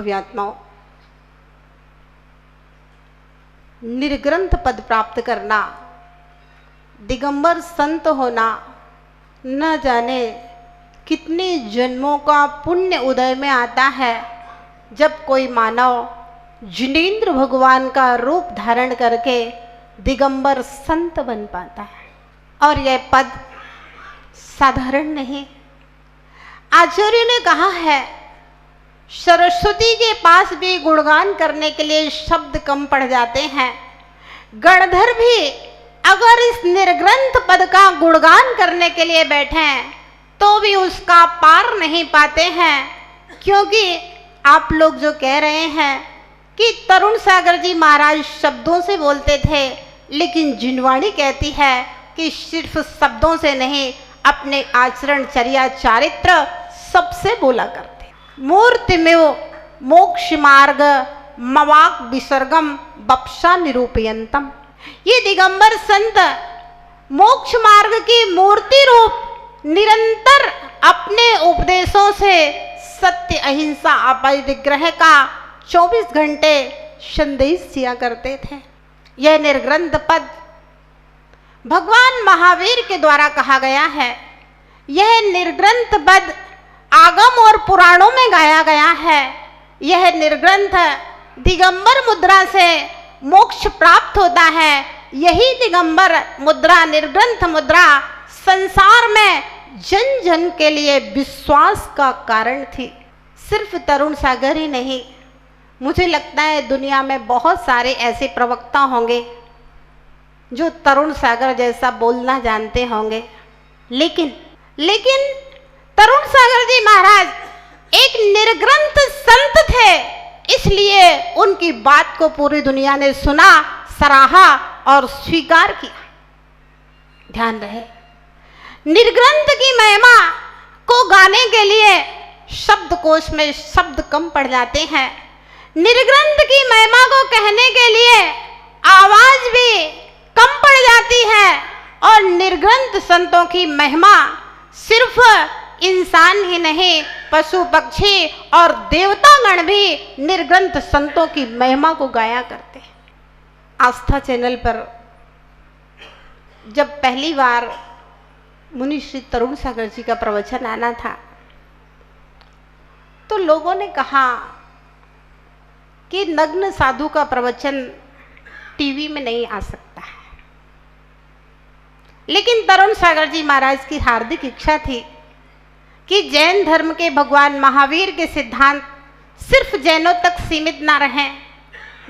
भव्यात्माओं, निर्ग्रंथ पद प्राप्त करना, दिगंबर संत होना, न जाने कितने जन्मों का पुण्य उदय में आता है जब कोई मानव जिनेंद्र भगवान का रूप धारण करके दिगंबर संत बन पाता है। और यह पद साधारण नहीं। आचार्य ने कहा है, सरस्वती के पास भी गुणगान करने के लिए शब्द कम पड़ जाते हैं। गणधर भी अगर इस निर्ग्रंथ पद का गुणगान करने के लिए बैठे तो भी उसका पार नहीं पाते हैं। क्योंकि आप लोग जो कह रहे हैं कि तरुण सागर जी महाराज शब्दों से बोलते थे, लेकिन जिनवाणी कहती है कि सिर्फ शब्दों से नहीं, अपने आचरण चर्या चारित्र सबसे बोला करते। मूर्तिमेव मोक्ष मार्ग मवाक विसर्गम बप्सा निरूपयंतम। ये दिगंबर संत मोक्ष मार्ग की मूर्ति रूप निरंतर अपने उपदेशों से सत्य अहिंसा अपरिग्रह का 24 घंटे संदेश दिया करते थे। यह निर्ग्रंथ पद भगवान महावीर के द्वारा कहा गया है। यह निर्ग्रंथ पद आगम और पुराणों में गाया गया है। यह निर्ग्रंथ दिगंबर मुद्रा से मोक्ष प्राप्त होता है। यही दिगंबर मुद्रा, निर्ग्रंथ मुद्रा संसार में जन जन के लिए विश्वास का कारण थी। सिर्फ तरुण सागर ही नहीं, मुझे लगता है दुनिया में बहुत सारे ऐसे प्रवक्ता होंगे जो तरुण सागर जैसा बोलना जानते होंगे, लेकिन तरुण सागर जी महाराज एक निर्ग्रंथ संत थे, इसलिए उनकी बात को पूरी दुनिया ने सुना, सराहा और स्वीकार किया। ध्यान रहे, निर्ग्रंथ की महिमा को गाने के लिए शब्दकोश में शब्द कम पड़ जाते हैं। निर्ग्रंथ की महिमा को कहने के लिए आवाज भी कम पड़ जाती है। और निर्ग्रंथ संतों की महिमा सिर्फ इंसान ही नहीं, पशु पक्षी और देवतागण भी निर्ग्रंथ संतों की महिमा को गाया करते हैं। आस्था चैनल पर जब पहली बार मुनि श्री तरुण सागर जी का प्रवचन आना था तो लोगों ने कहा कि नग्न साधु का प्रवचन टीवी में नहीं आ सकता है। लेकिन तरुण सागर जी महाराज की हार्दिक इच्छा थी कि जैन धर्म के भगवान महावीर के सिद्धांत सिर्फ जैनों तक सीमित ना रहें।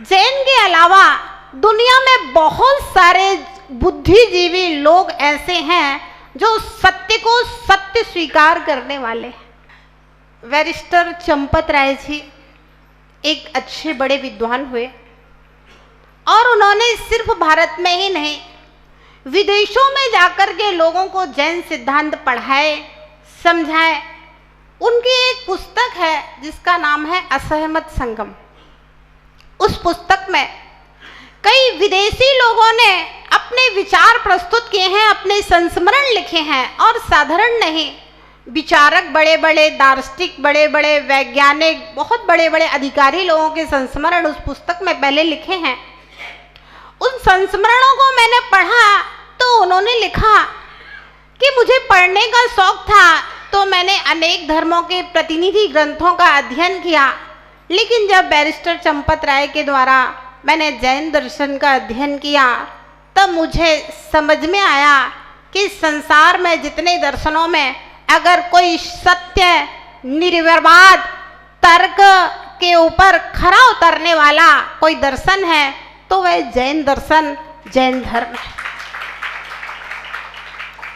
जैन के अलावा दुनिया में बहुत सारे बुद्धिजीवी लोग ऐसे हैं जो सत्य को सत्य स्वीकार करने वाले हैं। बैरिस्टर चंपत राय जी एक अच्छे बड़े विद्वान हुए और उन्होंने सिर्फ भारत में ही नहीं, विदेशों में जाकर के लोगों को जैन सिद्धांत पढ़ाए, समझाए। उनकी एक पुस्तक है जिसका नाम है असहमत संगम। उस पुस्तक में कई विदेशी लोगों ने अपने विचार प्रस्तुत किए हैं, अपने संस्मरण लिखे हैं। और साधारण नहीं, विचारक, बड़े बड़े दार्शनिक, बड़े बड़े वैज्ञानिक, बहुत बड़े बड़े अधिकारी लोगों के संस्मरण उस पुस्तक में पहले लिखे हैं। उन संस्मरणों को मैंने पढ़ा तो उन्होंने लिखा कि मुझे पढ़ने का शौक था तो मैंने अनेक धर्मों के प्रतिनिधि ग्रंथों का अध्ययन किया, लेकिन जब बैरिस्टर चंपत राय के द्वारा मैंने जैन दर्शन का अध्ययन किया तब मुझे समझ में आया कि संसार में जितने दर्शनों में अगर कोई सत्य, निर्विवाद, तर्क के ऊपर खरा उतरने वाला कोई दर्शन है तो वह जैन दर्शन, जैन धर्म है।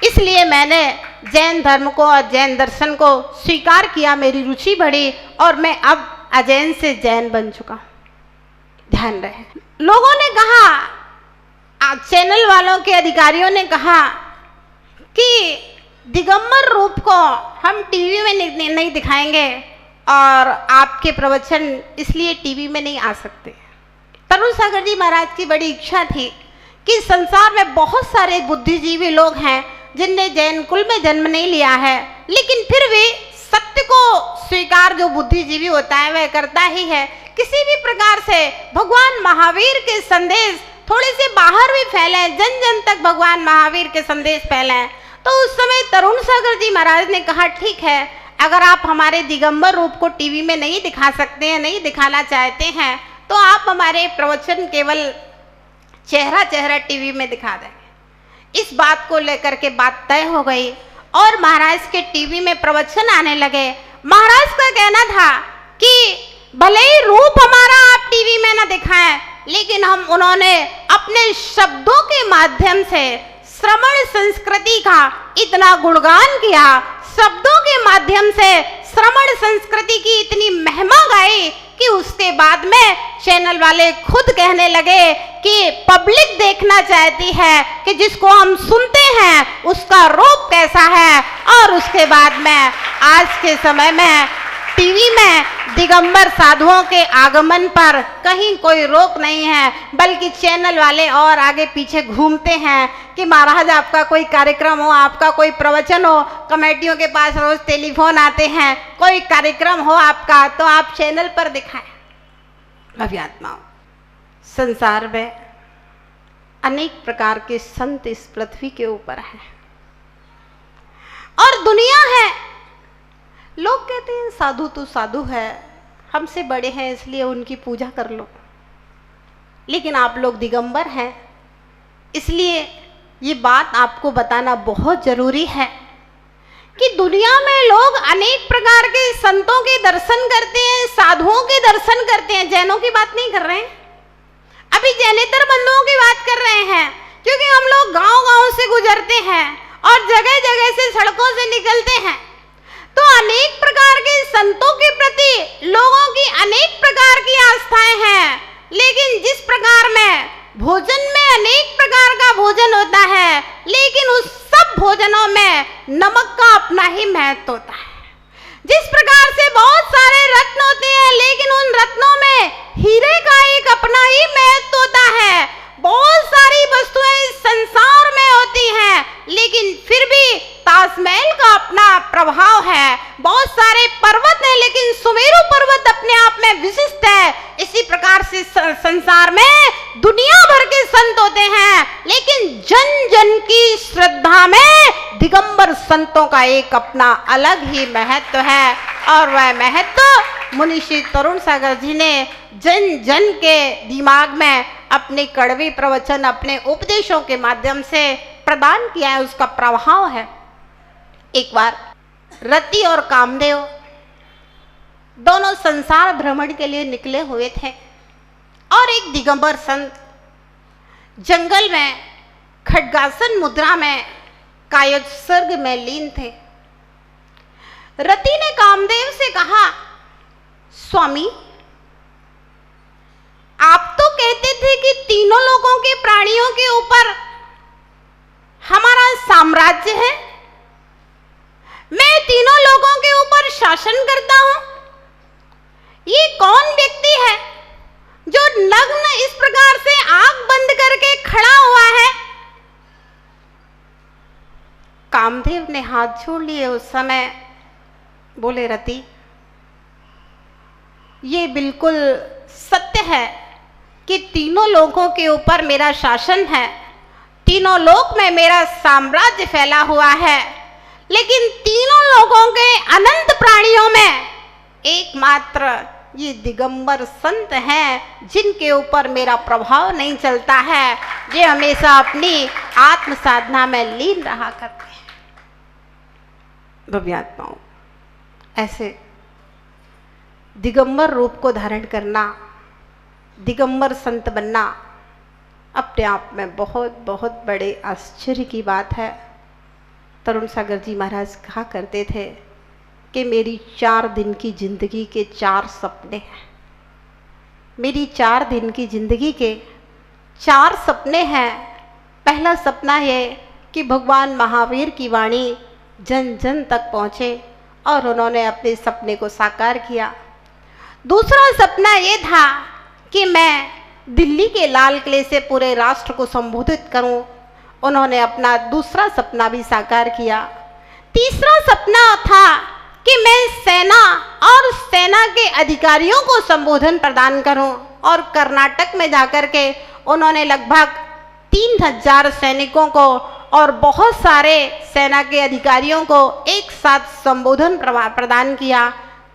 इसलिए मैंने जैन धर्म को और जैन दर्शन को स्वीकार किया, मेरी रुचि बढ़ी और मैं अब अजैन से जैन बन चुका हूं। ध्यान रहे, लोगों ने कहा, चैनल वालों के अधिकारियों ने कहा कि दिगंबर रूप को हम टीवी में नहीं दिखाएंगे और आपके प्रवचन इसलिए टीवी में नहीं आ सकते। तरुण सागर जी महाराज की बड़ी इच्छा थी कि संसार में बहुत सारे बुद्धिजीवी लोग हैं जिनने जैन कुल में जन्म नहीं लिया है, लेकिन फिर भी सत्य को स्वीकार जो बुद्धिजीवी होता है वह करता ही है। किसी भी प्रकार से भगवान महावीर के संदेश थोड़े से बाहर भी फैले, जन जन तक भगवान महावीर के संदेश फैले। तो उस समय तरुण सागर जी महाराज ने कहा, ठीक है, अगर आप हमारे दिगंबर रूप को टीवी में नहीं दिखा सकते हैं, नहीं दिखाना चाहते हैं, तो आप हमारे प्रवचन केवल चेहरा चेहरा टीवी में दिखा देंगे। इस बात को लेकर के बात तय हो गई और महाराज के टीवी में प्रवचन आने लगे। महाराज का कहना था कि भले ही रूप हमारा आप टीवी में ना दिखाएं, लेकिन उन्होंने अपने शब्दों के माध्यम से श्रवण संस्कृति का इतना गुणगान किया, शब्दों के माध्यम से श्रवण संस्कृति की इतनी महिमा गाई कि उसके बाद में चैनल वाले खुद कहने लगे कि पब्लिक देखना चाहती है कि जिसको हम सुनते हैं उसका रूप कैसा है। और उसके बाद में आज के समय में टीवी में दिगंबर साधुओं के आगमन पर कहीं कोई रोक नहीं है, बल्कि चैनल वाले और आगे पीछे घूमते हैं कि महाराज आपका कोई कार्यक्रम हो, आपका कोई प्रवचन हो, कमेटियों के पास रोज टेलीफोन आते हैं, कोई कार्यक्रम हो आपका तो आप चैनल पर दिखाएं। अभियात्माओं, संसार में अनेक प्रकार के संत इस पृथ्वी के ऊपर हैं और दुनिया है। लोग कहते हैं साधु तो साधु है, हमसे बड़े हैं इसलिए उनकी पूजा कर लो, लेकिन आप लोग दिगंबर हैं, इसलिए ये बात आपको बताना बहुत जरूरी है कि दुनिया में लोग अनेक प्रकार के संतों के दर्शन करते हैं, साधुओं के दर्शन करते हैं। जैनों की बात नहीं कर रहे हैं, अभी जैनेतर बंधुओं की बात कर रहे हैं, क्योंकि हम लोग गांव-गांव से गुजरते हैं और जगह जगह से सड़कों से निकलते हैं, तो अनेक प्रकार के संतों के प्रति लोगों की अनेक प्रकार की आस्थाएं हैं। लेकिन जिस प्रकार में भोजन में अनेक प्रकार का भोजन होता है, लेकिन उस सब भोजनों में नमक का अपना ही महत्व होता है। जिस प्रकार से बहुत सारे रत्न होते हैं, लेकिन उन रत्नों में हीरे का एक अपना ही महत्व होता है। बहुत सारी वस्तुएं इस संसार में होती हैं, लेकिन फिर भी ताजमहल का अपना प्रभाव है। बहुत सारे पर्वत हैं, लेकिन सुमेरु पर्वत अपने आप में विशिष्ट है। इसी प्रकार से संसार में दुनिया भर के संत होते हैं, लेकिन जन जन की श्रद्धा में दिगंबर संतों का एक अपना अलग ही महत्व है। और वह महत्व मुनिश्री तरुण सागर जी ने जन जन के दिमाग में अपने कड़वे प्रवचन, अपने उपदेशों के माध्यम से प्रदान किया है, उसका प्रभाव है। एक बार रति और कामदेव दोनों संसार भ्रमण के लिए निकले हुए थे और एक दिगंबर संत जंगल में खड्गासन मुद्रा में कायोत्सर्ग में लीन थे। रति ने कामदेव से कहा, स्वामी, आप तो कहते थे कि तीनों लोगों के प्राणियों के ऊपर हमारा साम्राज्य है, मैं तीनों लोगों के ऊपर शासन करता हूं। ये कौन व्यक्ति है जो नग्न इस प्रकार से आंख बंद करके खड़ा हुआ है? कामदेव ने हाथ जोड़ लिए। उस समय बोले, रति, ये बिल्कुल सत्य है कि तीनों लोगों के ऊपर मेरा शासन है, तीनों लोक में मेरा साम्राज्य फैला हुआ है, लेकिन तीनों लोगों के अनंत प्राणियों में एकमात्र ये दिगंबर संत हैं जिनके ऊपर मेरा प्रभाव नहीं चलता है, जे हमेशा अपनी आत्म साधना में लीन रहा करते हैं। भव्यात्माओं, ऐसे दिगंबर रूप को धारण करना, दिगंबर संत बनना अपने आप में बहुत बहुत बड़े आश्चर्य की बात है। तरुण सागर जी महाराज कहा करते थे कि मेरी 4 दिन की जिंदगी के 4 सपने हैं। मेरी 4 दिन की जिंदगी के 4 सपने हैं। पहला सपना ये कि भगवान महावीर की वाणी जन जन तक पहुँचे और उन्होंने अपने सपने को साकार किया। दूसरा सपना ये था कि मैं दिल्ली के लाल किले से पूरे राष्ट्र को संबोधित करूं। उन्होंने अपना दूसरा सपना भी साकार किया। तीसरा सपना था कि मैं सेना और सेना के अधिकारियों को संबोधन प्रदान करूं। और कर्नाटक में जाकर के उन्होंने लगभग 3000 सैनिकों को और बहुत सारे सेना के अधिकारियों को एक साथ संबोधन प्रदान किया।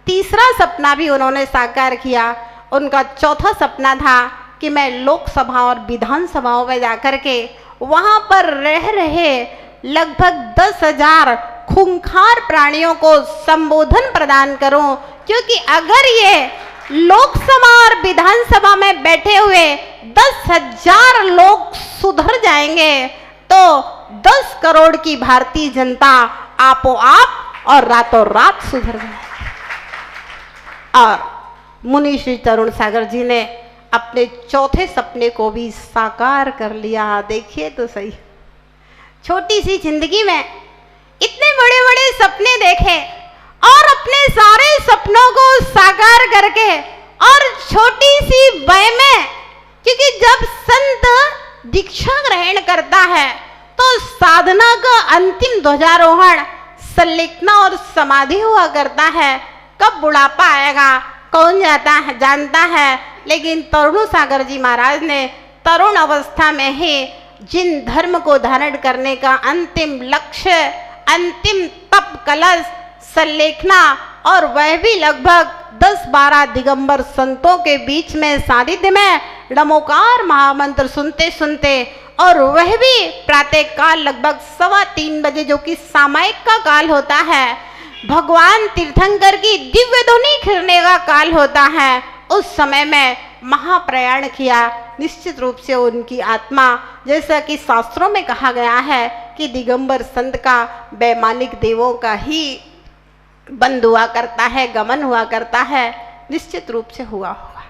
तीसरा सपना भी उन्होंने साकार किया। उनका चौथा सपना था कि मैं लोकसभा और विधानसभाओं में जाकर के वहां पर रह रहे लगभग 10,000 खूंखार प्राणियों को संबोधन प्रदान करूं, क्योंकि अगर ये लोकसभा और विधानसभा में बैठे हुए 10,000 लोग सुधर जाएंगे तो 10 करोड़ की भारतीय जनता आपो आप और रातों रात सुधर जाएगी। और मुनि श्री तरुण सागर जी ने अपने चौथे सपने को भी साकार कर लिया। देखिए तो सही, छोटी सी जिंदगी में इतने बड़े बड़े सपने देखे और अपने सारे सपनों को साकार करके और छोटी सी वय में, क्योंकि जब संत दीक्षा ग्रहण करता है तो साधना का अंतिम ध्वजारोहण संलेखना और समाधि हुआ करता है। कब बुढ़ापा आएगा कौन जानता है, लेकिन तरुण सागर जी महाराज ने तरुण अवस्था में ही जिन धर्म को धारण करने का अंतिम लक्ष्य, अंतिम तप कलश संलेखना, और वह भी लगभग 10-12 दिगंबर संतों के बीच में सानिध्य में नमोकार महामंत्र सुनते सुनते, और वह भी प्रातः काल लगभग 3:15 बजे, जो कि सामायिक का काल होता है, भगवान तीर्थंकर की दिव्य ध्वनि खिलने का काल होता है, उस समय में महाप्रयाण किया। निश्चित रूप से उनकी आत्मा, जैसा कि शास्त्रों में कहा गया है कि दिगंबर संत का वैमानिक देवों का ही बंद हुआ करता है, गमन हुआ करता है, निश्चित रूप से हुआ होगा।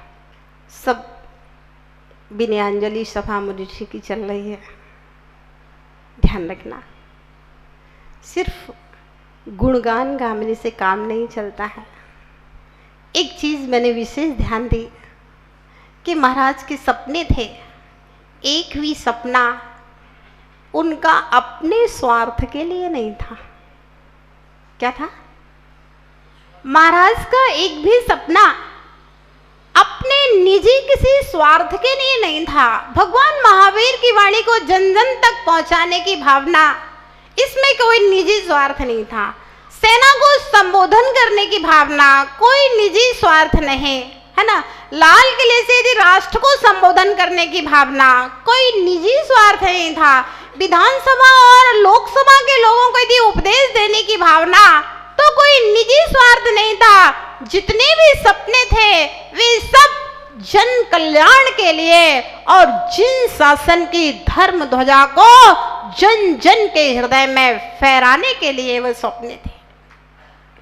सब विनयांजलि सभा मुझे की चल रही है, ध्यान रखना। सिर्फ गुणगान गाने से काम नहीं चलता है। एक चीज मैंने विशेष ध्यान दी कि महाराज के सपने थे, एक भी सपना उनका अपने स्वार्थ के लिए नहीं था। क्या था? महाराज का एक भी सपना अपने निजी किसी स्वार्थ के लिए नहीं था। भगवान महावीर की वाणी को जन जन तक पहुंचाने की भावना, इसमें कोई निजी स्वार्थ नहीं था। सेना को संबोधन करने की भावना, कोई निजी स्वार्थ नहीं, है ना। लाल किले से यदि राष्ट्र को संबोधन करने की भावना, कोई निजी स्वार्थ नहीं था। विधानसभा और लोकसभा के लोगों को यदि उपदेश देने की भावना, तो कोई निजी स्वार्थ नहीं था। जितने भी सपने थे वे सब जन कल्याण के लिए और जिन शासन की धर्म ध्वजा को जन जन के हृदय में फहराने के लिए वे सपने थे।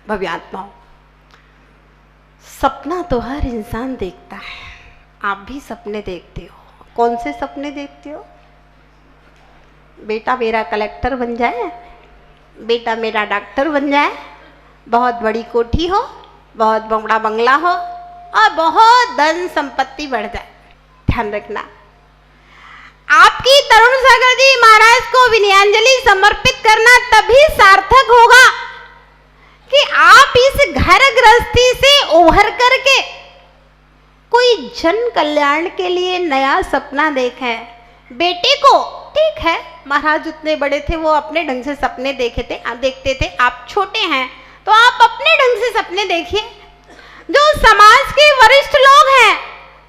भव्यात्माओं, सपना तो हर इंसान देखता है। आप भी सपने देखते हो। कौन से सपने देखते हो? बेटा मेरा कलेक्टर बन जाए, बेटा मेरा डॉक्टर बन जाए, बहुत बड़ी कोठी हो, बहुत बड़ा बंगला हो और बहुत धन संपत्ति बढ़ जाए। ध्यान रखना, आपकी तरुण सागर जी महाराज को विनयांजलि समर्पित करना तभी सार्थक होगा कि आप इस घर गृहस्थी से उभर करके कोई जन कल्याण के लिए नया सपना देखें। बेटे को, ठीक है, महाराज उतने बड़े थे, वो अपने ढंग से सपने देखते थे। आप छोटे हैं तो आप अपने ढंग से सपने देखिए। जो समाज के वरिष्ठ लोग हैं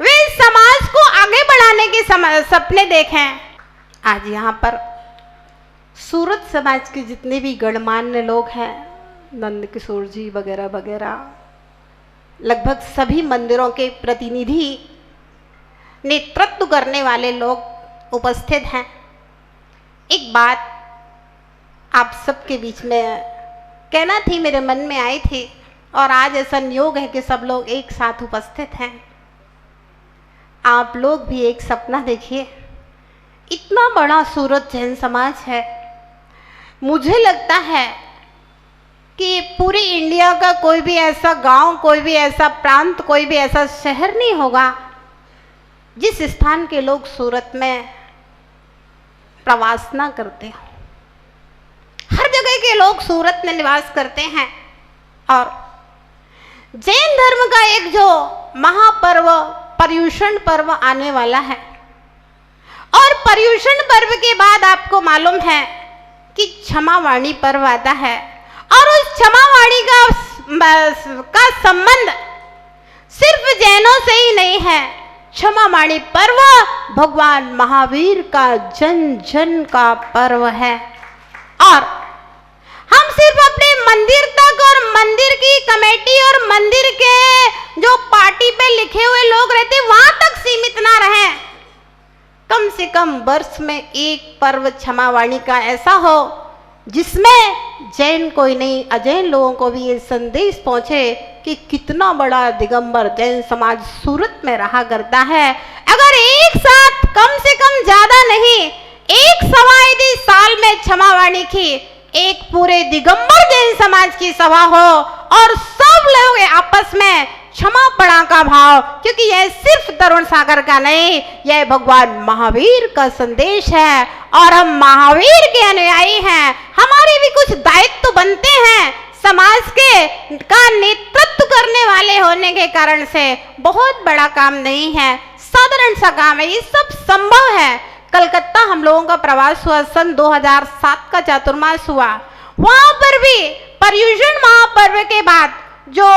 वे समाज को आगे बढ़ाने के सपने देखें। आज यहाँ पर सूरत समाज के जितने भी गणमान्य लोग हैं, नंद किशोर जी वगैरह वगैरह, लगभग सभी मंदिरों के प्रतिनिधि, नेतृत्व करने वाले लोग उपस्थित हैं। एक बात आप सबके बीच में कहना थी, मेरे मन में आई थी, और आज ऐसा नियोग है कि सब लोग एक साथ उपस्थित हैं। आप लोग भी एक सपना देखिए। इतना बड़ा सूरत जैन समाज है, मुझे लगता है कि पूरे इंडिया का कोई भी ऐसा गांव, कोई भी ऐसा प्रांत, कोई भी ऐसा शहर नहीं होगा जिस स्थान के लोग सूरत में प्रवास ना करते हो। हर जगह के लोग सूरत में निवास करते हैं। और जैन धर्म का एक जो महापर्व पर्युषण पर्व आने वाला है, और पर्युषण पर्व के बाद आपको मालूम है कि क्षमावाणी पर्व आता है, और उस क्षमावाणी का संबंध सिर्फ जैनों से ही नहीं है। क्षमावाणी पर्व भगवान महावीर का जन जन का पर्व है। और हम सिर्फ अपने मंदिर तक और मंदिर की कमेटी और मंदिर के जो पार्टी पे लिखे हुए लोग रहते वहां तक सीमित ना रहे। कम से कम वर्ष में एक पर्व क्षमावाणी का ऐसा हो जिसमें जैन कोई नहीं अजैन लोगों को भी ये संदेश पहुंचे कि कितना बड़ा दिगंबर जैन समाज सूरत में रहा करता है। अगर एक साथ कम से कम ज्यादा नहीं, एक सभा यदि साल में क्षमावाणी की एक पूरे दिगंबर जैन समाज की सभा हो और सब लोग आपस में क्षमा पड़ा का भाव, क्योंकि यह सिर्फ तरुण सागर का नहीं, यह भगवान महावीर का संदेश है और हम महावीर के अनुयायी हैं। हमारे भी कुछ दायित्व बनते हैं समाज के का नेतृत्व करने वाले होने के कारण से। बहुत बड़ा काम नहीं है, साधारण सा काम है, ये सब संभव है। कलकत्ता हम लोगों का प्रवास हुआ, सन 2007 का चातुर्मास हुआ। वहां पर भी पर्युषण महापर्व के बाद जो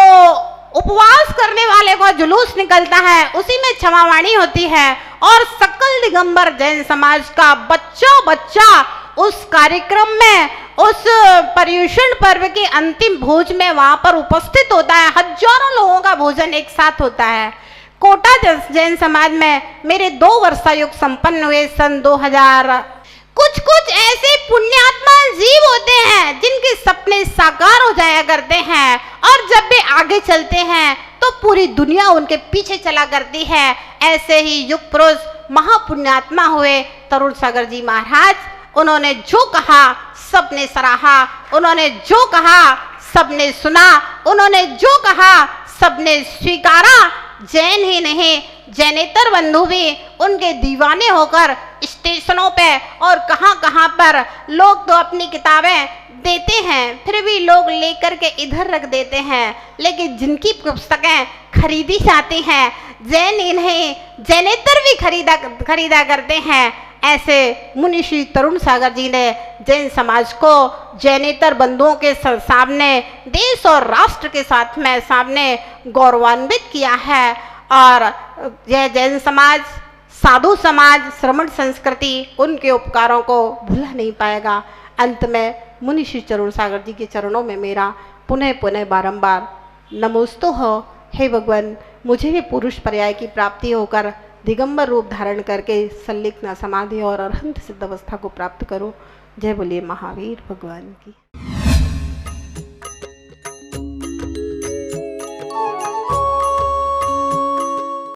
उपवास करने वाले को जुलूस निकलता है उसी में क्षमावाणी होती है, और सकल दिगंबर जैन समाज का बच्चा बच्चा उस कार्यक्रम में, उस पर्युषण पर्व के अंतिम भोज में वहां पर उपस्थित होता है। हजारों लोगों का भोजन एक साथ होता है। कोटा जैन समाज में मेरे 2 वर्षायुग संपन्न हुए सन 2000। कुछ कुछ ऐसे पुण्यात्मा जीव होते हैं जिनके सपने साकार हो जाया करते हैं, और जब वे आगे चलते हैं तो पूरी दुनिया उनके पीछे चला करती है। ऐसे ही युग पुरुष महापुण्यात्मा हुए तरुण सागर जी महाराज। उन्होंने जो कहा सबने सराहा, उन्होंने जो कहा सबने सुना, उन्होंने जो कहा सबने स्वीकारा। जैन ही नहीं, जैनेतर बंधु भी उनके दीवाने होकर स्टेशनों पे और कहां पर लोग तो अपनी किताबें देते हैं, फिर भी लोग लेकर के इधर रख देते हैं, लेकिन जिनकी पुस्तकें खरीदी जाती हैं जैन ही नहीं जैनेतर भी खरीदा करते हैं। ऐसे मुनि श्री तरुण सागर जी ने जैन समाज को जैनेतर बंधुओं के सामने, देश और राष्ट्र के साथ में सामने गौरवान्वित किया है। और यह जैन समाज, साधु समाज, श्रमण संस्कृति उनके उपकारों को भूला नहीं पाएगा। अंत में मुनि श्री तरुण सागर जी के चरणों में मेरा पुनः पुनः बारंबार नमोस्तु हो। हे भगवान, मुझे भी पुरुष पर्याय की प्राप्ति होकर दिगंबर रूप धारण करके संलिग्न समाधि और अरहंत सिद्ध अवस्था को प्राप्त करो। जय बोलिए महावीर भगवान की।